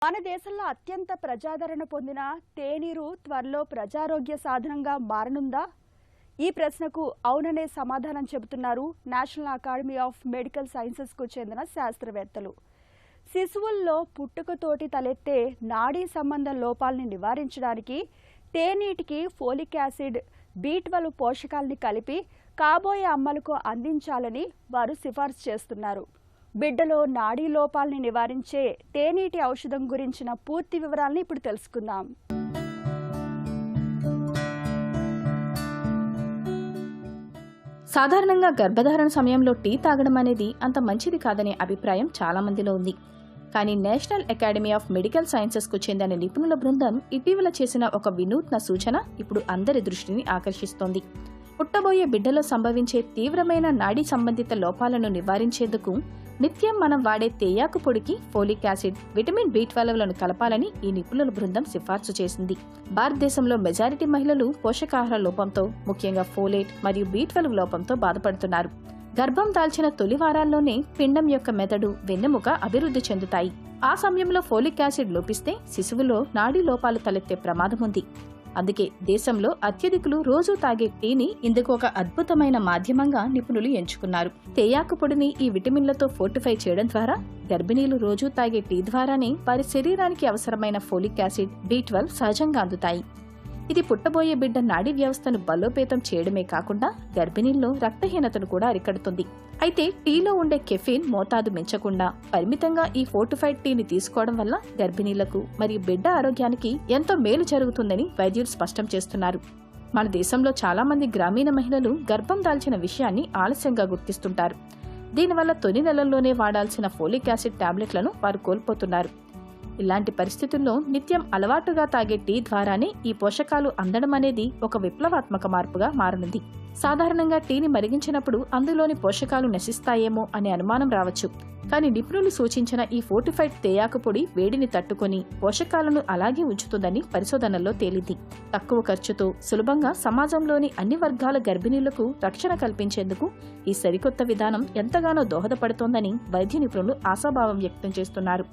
మన దేశంలో అత్యంత ప్రజాదరణ పొందిన తేనీరు త్వరలో ప్రజారోగ్య సాధనంగా మారనుందా? ఈ ప్రశ్నకు అవుననే సమాధానం చెబుతున్నారు national academy of medical sciences కు చెందిన శాస్త్రవేత్తలు. శిశువుల్లో పుట్టుకతోటి తలెత్తే నాడీ సంబంధ లోపాలని నివారించడానికి తేనీటికి ఫోలిక్ యాసిడ్, B12 పోషకాలని కలిపి కాబోయే అమ్మలకు అందించాలని వారు సిఫార్సు చేస్తున్నారు. బిడ్డలో నాడీ లోపాలని నివారించే తేనీటి ఔషధం గురించిన పూర్తి వివరాలను ఇప్పుడు తెలుసుకుందాం. సాధారణంగా గర్భధారణ సమయంలో టీ తాగడం అనేది అంత మంచిది కాదనే అభిప్రాయం చాలా మందిలో ఉంది. కానీ national academy of medical sciences కు చెందిన నిపుణుల బృందం ఇటీవల చేసిన ఒక వినూత్న సూచన ఇప్పుడు అందరి దృష్టిని ఆకర్షిస్తోంది. పుట్టబోయే బిడ్డలో సంభవించే తీవ్రమైన నాడీ సంబంధిత లోపాలను నివారించేందుకు నిత్యం మనం వాడే తేయాకు పొడికి ఫోలిక్ యాసిడ్, విటమిన్ B12లను కలపాలని ఈ నిపుణుల బృందం సిఫార్సు చేసింది. భారతదేశంలో మెజారిటీ మహిళలు పోషకాహార లోపంతో, ముఖ్యంగా ఫోలేట్ మరియు B12 లోపంతో బాధపడుతున్నారు. గర్భం దాల్చిన తొలి వారాల్లోనే పిండం యొక్క మెదడు, వెన్నెముక అభివృద్ధి చెందుతాయి. ఆ సమయంలో ఫోలిక్ యాసిడ్ లోపిస్తే శిశువులో నాడీ లోపాలు తలెత్తే ప్రమాదముంది. అందుకే దేశంలో అత్యధికులు రోజూ తాగే టీని ఇందుకు ఒక అద్భుతమైన మాధ్యమంగా నిపుణులు ఎంచుకున్నారు. తేయాకు పొడిని ఈ విటమిన్లతో ఫోర్టిఫై చేయడం ద్వారా గర్భిణీలు రోజూ తాగే టీ ద్వారానే వారి శరీరానికి అవసరమైన ఫోలిక్ యాసిడ్, B12 సహజంగా అందుతాయి. ఇది పుట్టబోయే బిడ్డ నాడీ వ్యవస్థను బలోపేతం చేయడమే కాకుండా గర్భిణీల్లో రక్తహీనతను కూడా అరికడుతుంది. అయితే టీలో ఉండే కెఫీన్ మోతాదు మించకుండా పరిమితంగా ఈ ఫోర్టిఫైడ్ టీని తీసుకోవడం వల్ల గర్భిణీలకు మరియు బిడ్డ ఆరోగ్యానికి ఎంతో మేలు జరుగుతుందని వైద్యులు స్పష్టం చేస్తున్నారు. మన దేశంలో చాలా మంది గ్రామీణ మహిళలు గర్భం దాల్చిన విషయాన్ని ఆలస్యంగా గుర్తిస్తుంటారు. దీనివల్ల తొలి నెలల్లోనే వాడాల్సిన ఫోలిక్ యాసిడ్ టాబ్లెట్లను వారు కోల్పోతున్నారు. ఇలాంటి పరిస్థితుల్లో నిత్యం అలవాటుగా తాగే టీ ద్వారానే ఈ పోషకాలు అందడం అనేది ఒక విప్లవాత్మక మార్పుగా మారనుంది. సాధారణంగా టీని మరిగించినప్పుడు అందులోని పోషకాలు నశిస్తాయేమో అనే అనుమానం రావచ్చు. కానీ నిపుణులు సూచించిన ఈ ఫోర్టిఫైడ్ తేయాకు పొడి వేడిని తట్టుకొని పోషకాలను అలాగే ఉంచుతుందని పరిశోధనల్లో తేలింది. తక్కువ ఖర్చుతో సులభంగా సమాజంలోని అన్ని వర్గాల గర్భిణీలకు రక్షణ కల్పించేందుకు ఈ సరికొత్త విధానం ఎంతగానో దోహదపడుతోందని వైద్య నిపుణులు ఆశాభావం వ్యక్తం చేస్తున్నారు.